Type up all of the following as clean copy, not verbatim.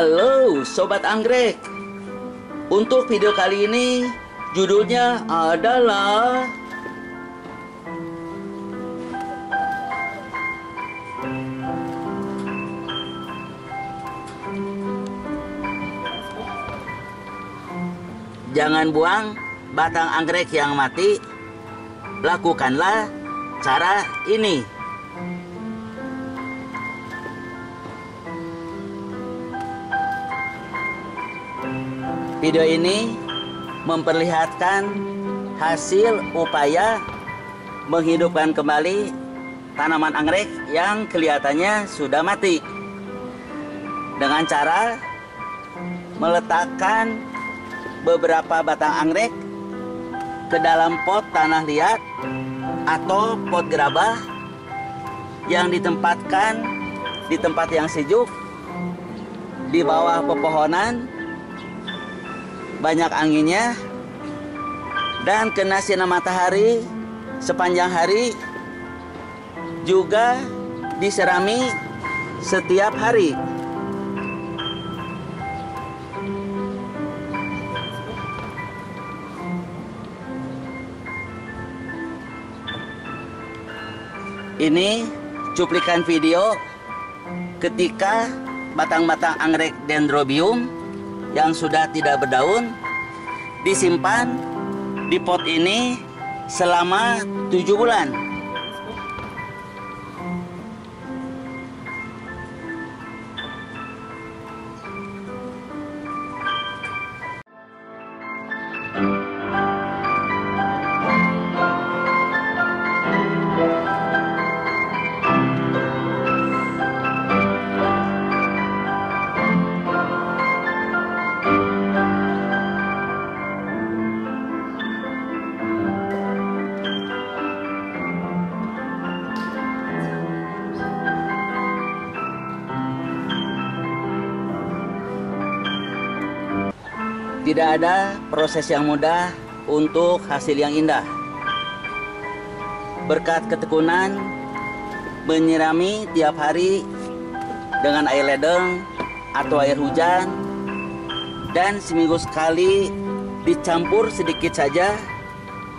Halo Sobat Anggrek. Untuk video kali ini judulnya adalah jangan buang batang anggrek yang mati. Lakukanlah cara ini. Video ini memperlihatkan hasil upaya menghidupkan kembali tanaman anggrek yang kelihatannya sudah mati dengan cara meletakkan beberapa batang anggrek ke dalam pot tanah liat atau pot gerabah yang ditempatkan di tempat yang sejuk di bawah pepohonan, banyak anginnya, dan kena sinar matahari sepanjang hari, juga diserami setiap hari. Ini cuplikan video ketika batang-batang anggrek dendrobium yang sudah tidak berdaun disimpan di pot ini selama 7 bulan. Tidak ada proses yang mudah untuk hasil yang indah. Berkat ketekunan menyirami tiap hari dengan air ledeng atau air hujan, dan seminggu sekali dicampur sedikit saja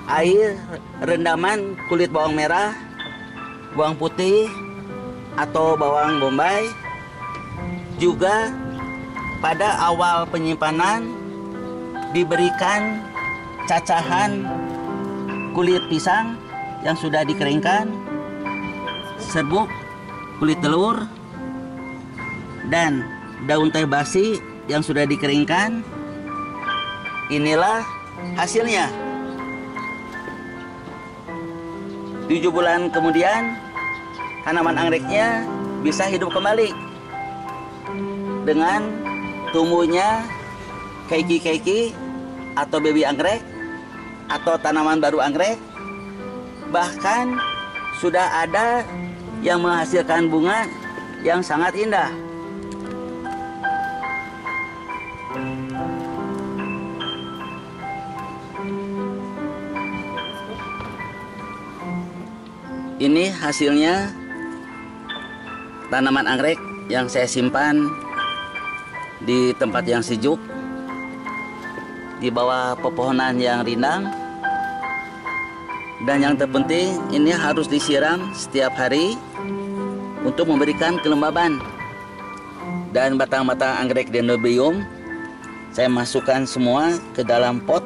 air rendaman kulit bawang merah, bawang putih, atau bawang bombay. Juga pada awal penyimpanan diberikan cacahan kulit pisang yang sudah dikeringkan, serbuk kulit telur, dan daun teh basi yang sudah dikeringkan. Inilah hasilnya. 7 bulan kemudian tanaman anggreknya bisa hidup kembali dengan tumbuhnya keiki-keiki atau baby anggrek atau tanaman baru anggrek. Bahkan sudah ada yang menghasilkan bunga yang sangat indah. Ini hasilnya tanaman anggrek yang saya simpan di tempat yang sejuk, di bawah pepohonan yang rindang. Dan yang terpenting, ini harus disiram setiap hari untuk memberikan kelembaban. Dan batang-batang anggrek dendrobium saya masukkan semua ke dalam pot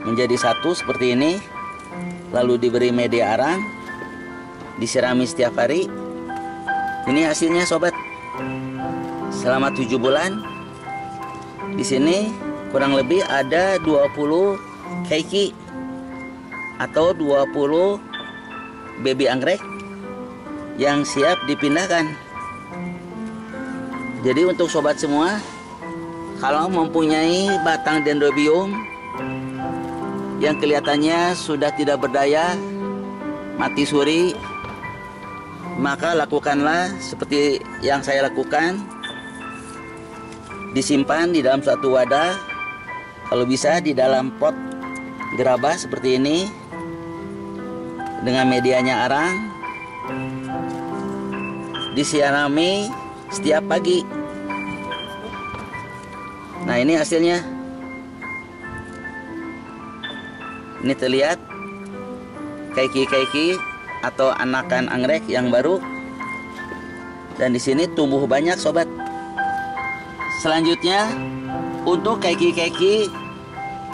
menjadi satu seperti ini, lalu diberi media arang, disirami setiap hari. Ini hasilnya sobat. Selama 7 bulan di sini kurang lebih ada 20 keiki atau 20 baby anggrek yang siap dipindahkan. Jadi untuk sobat semua, kalau mempunyai batang dendrobium yang kelihatannya sudah tidak berdaya, mati suri, maka lakukanlah seperti yang saya lakukan. Disimpan di dalam suatu wadah, kalau bisa di dalam pot gerabah seperti ini, dengan medianya arang, disirami setiap pagi. Nah, ini hasilnya. Ini terlihat kaiki-kaiki atau anakan anggrek yang baru. Dan di sini tumbuh banyak, sobat. Selanjutnya, untuk kaiki-kaiki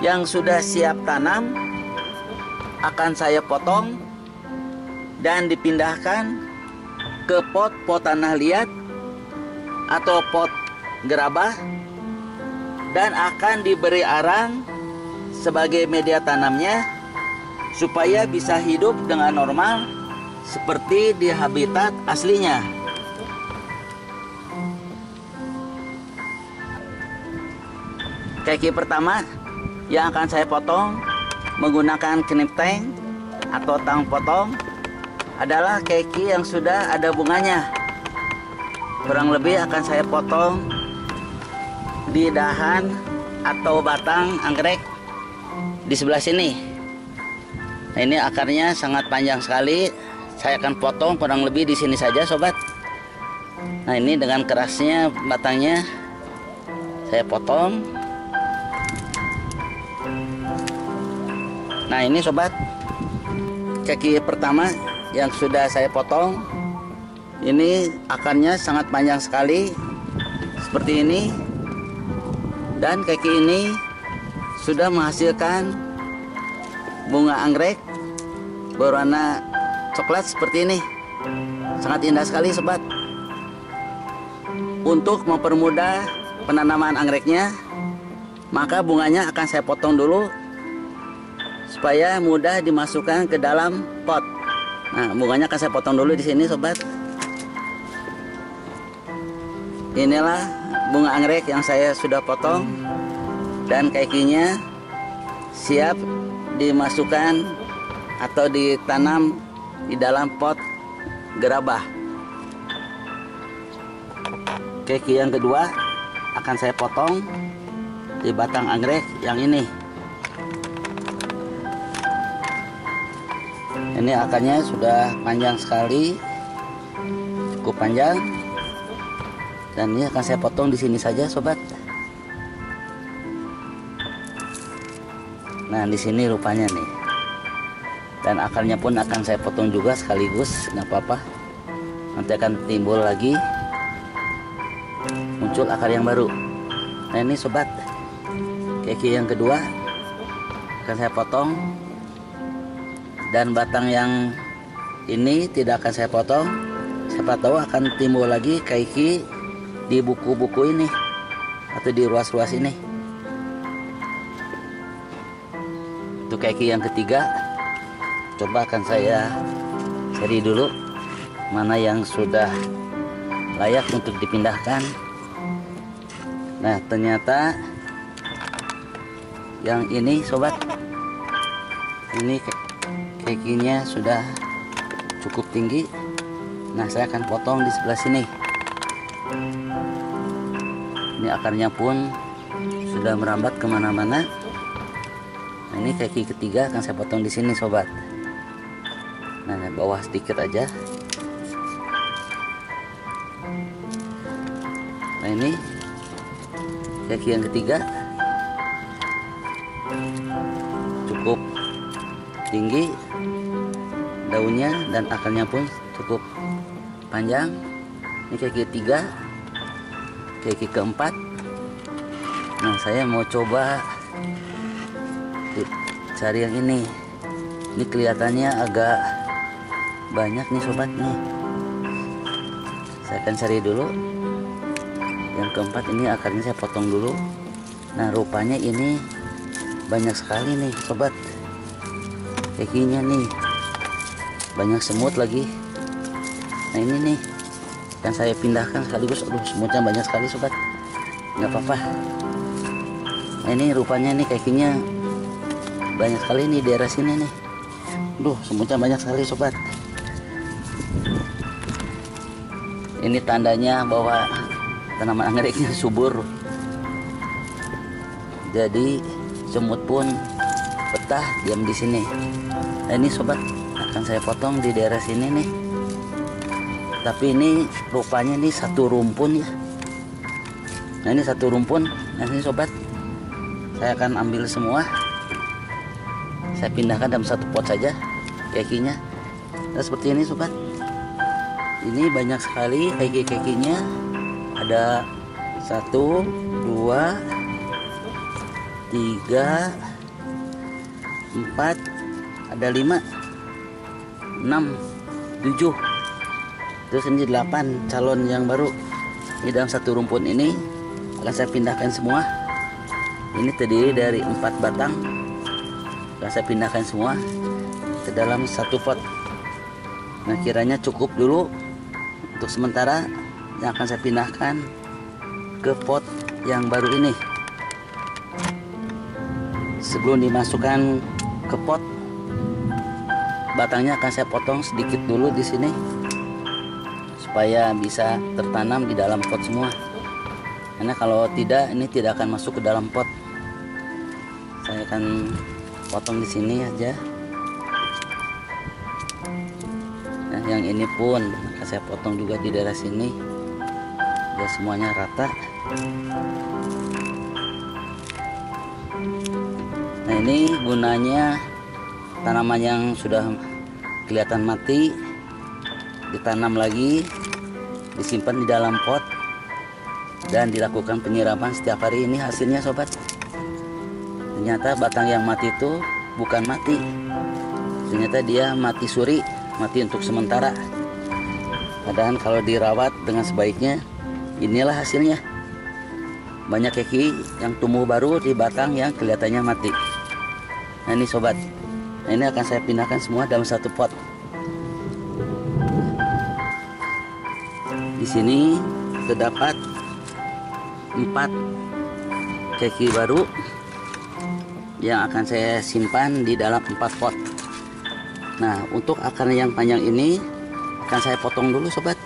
yang sudah siap tanam akan saya potong dan dipindahkan ke pot tanah liat atau pot gerabah, dan akan diberi arang sebagai media tanamnya supaya bisa hidup dengan normal seperti di habitat aslinya. Kaiki pertama yang akan saya potong menggunakan knip tank atau tang potong adalah kaiki yang sudah ada bunganya. Kurang lebih akan saya potong di dahan atau batang anggrek di sebelah sini. Nah, ini akarnya sangat panjang sekali. Saya akan potong kurang lebih di sini saja, sobat. Nah, ini dengan kerasnya batangnya saya potong. Nah, ini sobat, kaki pertama yang sudah saya potong. Ini akarnya sangat panjang sekali seperti ini, dan kaki ini sudah menghasilkan bunga anggrek berwarna coklat seperti ini. Sangat indah sekali, sobat. Untuk mempermudah penanaman anggreknya, maka bunganya akan saya potong dulu supaya mudah dimasukkan ke dalam pot. Nah, bunganya akan saya potong dulu di sini, sobat. Inilah bunga anggrek yang saya sudah potong, dan kakinya siap dimasukkan atau ditanam di dalam pot gerabah. Kaki yang kedua akan saya potong di batang anggrek yang ini. Ini akarnya sudah panjang sekali, cukup panjang, dan ini akan saya potong di sini saja, sobat. Nah, di sini rupanya nih, dan akarnya pun akan saya potong juga sekaligus, nggak apa-apa. Nanti akan timbul lagi, muncul akar yang baru. Nah, ini sobat, kaki yang kedua akan saya potong. Dan batang yang ini tidak akan saya potong. Siapa tahu akan timbul lagi kaiki di buku-buku ini atau di ruas-ruas ini. Untuk kaiki yang ketiga, coba akan saya cari dulu mana yang sudah layak untuk dipindahkan. Nah, ternyata yang ini, sobat, ini kakinya sudah cukup tinggi. Nah, saya akan potong di sebelah sini. Ini akarnya pun sudah merambat kemana-mana. Nah, ini kaki ketiga akan saya potong di sini, sobat. Nah, bawah sedikit aja. Nah, ini kaki yang ketiga cukup tinggi daunnya, dan akarnya pun cukup panjang. Ini kaki ketiga, kaki keempat. Nah, saya mau coba cari yang ini. Ini kelihatannya agak banyak nih, sobat nih. Saya akan cari dulu. Yang keempat ini akarnya saya potong dulu. Nah, rupanya ini banyak sekali nih, sobat. Kakinya nih banyak semut lagi. Nah, ini nih akan saya pindahkan sekaligus. Aduh, semutnya banyak sekali, sobat. Nggak apa-apa. Nah, ini rupanya nih kakinya banyak sekali nih di daerah sini nih. Duh, semutnya banyak sekali, sobat. Ini tandanya bahwa tanaman anggreknya subur. Jadi semut pun betah diam di sini. Nah, ini sobat, akan saya potong di daerah sini nih. Tapi ini rupanya nih satu rumpun ya. Nah ini satu rumpun. Nah ini sobat, saya akan ambil semua, saya pindahkan dalam satu pot saja kekinya. Nah seperti ini sobat, ini banyak sekali keki-kekinya. Ada 1, 2, 3, 4, ada 5, 6, 7, terus ini 8 calon yang baru. Ini dalam satu rumpun ini akan saya pindahkan semua. Ini terdiri dari 4 batang, akan saya pindahkan semua ke dalam satu pot. Nah kiranya cukup dulu untuk sementara, yang akan saya pindahkan ke pot yang baru ini. Sebelum dimasukkan ke pot, batangnya akan saya potong sedikit dulu di sini supaya bisa tertanam di dalam pot semua. Karena kalau tidak, ini tidak akan masuk ke dalam pot. Saya akan potong di sini aja. Nah, yang ini pun akan saya potong juga di daerah sini, biar semuanya rata. Nah ini gunanya tanaman yang sudah kelihatan mati ditanam lagi, disimpan di dalam pot dan dilakukan penyiraman setiap hari. Ini hasilnya sobat. Ternyata batang yang mati itu bukan mati, ternyata dia mati suri, mati untuk sementara. Padahal kalau dirawat dengan sebaiknya, inilah hasilnya. Banyak keki yang tumbuh baru di batang yang kelihatannya mati. Nah ini sobat, nah ini akan saya pindahkan semua dalam satu pot. Di sini terdapat 4 keki baru yang akan saya simpan di dalam 4 pot. Nah untuk akar yang panjang ini akan saya potong dulu sobat.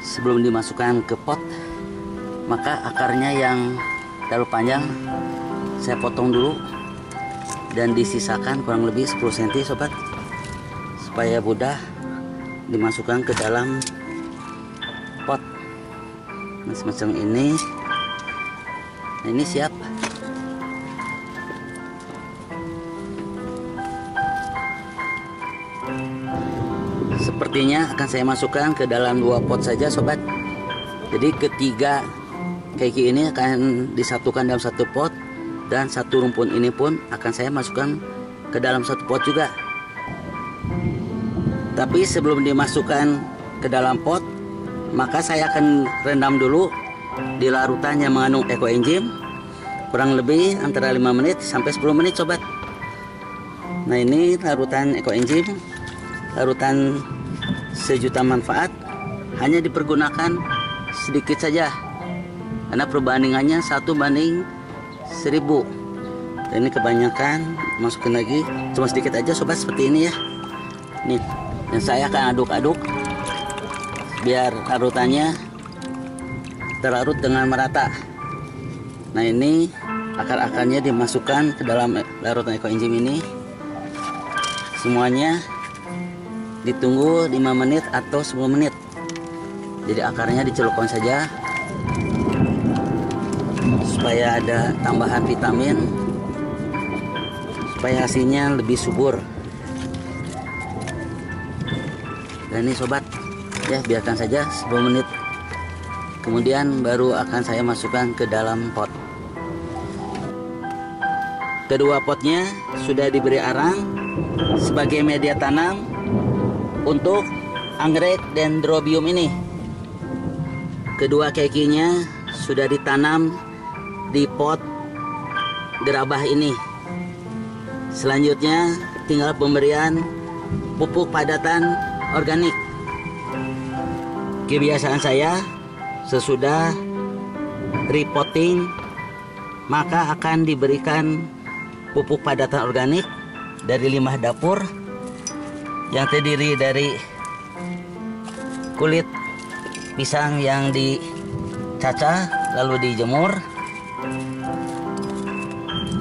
Sebelum dimasukkan ke pot, maka akarnya yang terlalu panjang saya potong dulu dan disisakan kurang lebih 10 cm sobat, supaya mudah dimasukkan ke dalam pot. Nah, semacam ini. Nah, ini siap. Sepertinya akan saya masukkan ke dalam 2 pot saja sobat. Jadi ketiga keki ini akan disatukan dalam satu pot, dan satu rumpun ini pun akan saya masukkan ke dalam satu pot juga. Tapi sebelum dimasukkan ke dalam pot, maka saya akan rendam dulu di larutan yang mengandung ekoenzim kurang lebih antara 5 menit sampai 10 menit sobat. Nah ini larutan ekoenzim, larutan sejuta manfaat, hanya dipergunakan sedikit saja karena perbandingannya 1:1000. Dan ini kebanyakan, masukin lagi cuma sedikit aja sobat, seperti ini ya. Nih, dan saya akan aduk-aduk biar larutannya terlarut dengan merata. Nah ini akar-akarnya dimasukkan ke dalam larutan ekoenzim ini. Semuanya ditunggu 5 menit atau 10 menit. Jadi akarnya dicelupkan saja supaya ada tambahan vitamin, supaya hasilnya lebih subur. Dan ini sobat ya, biarkan saja 10 menit, kemudian baru akan saya masukkan ke dalam pot. Kedua potnya sudah diberi arang sebagai media tanam untuk anggrek dendrobium ini. Kedua kekinya sudah ditanam di pot gerabah ini. Selanjutnya tinggal pemberian pupuk padatan organik. Kebiasaan saya sesudah repotting maka akan diberikan pupuk padatan organik dari limbah dapur yang terdiri dari kulit pisang yang dicacah lalu dijemur.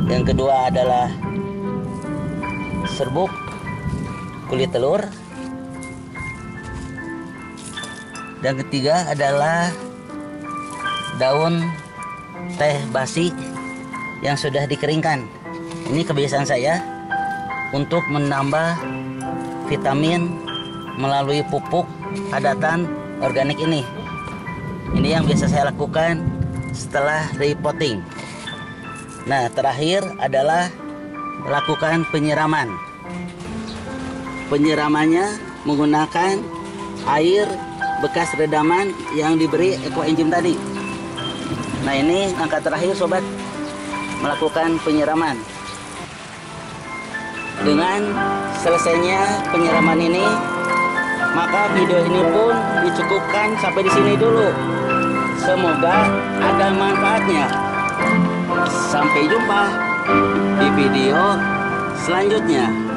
Yang kedua adalah serbuk kulit telur. Dan ketiga adalah daun teh basi yang sudah dikeringkan. Ini kebiasaan saya untuk menambah vitamin melalui pupuk padatan organik ini. Ini yang biasa saya lakukan setelah repotting. Nah, terakhir adalah lakukan penyiraman. Penyiramannya menggunakan air bekas redaman yang diberi ekoenzim tadi. Nah, ini langkah terakhir sobat, melakukan penyiraman. Dengan selesainya penyiraman ini, maka video ini pun dicukupkan sampai di sini dulu. Semoga ada manfaatnya. Sampai jumpa di video selanjutnya.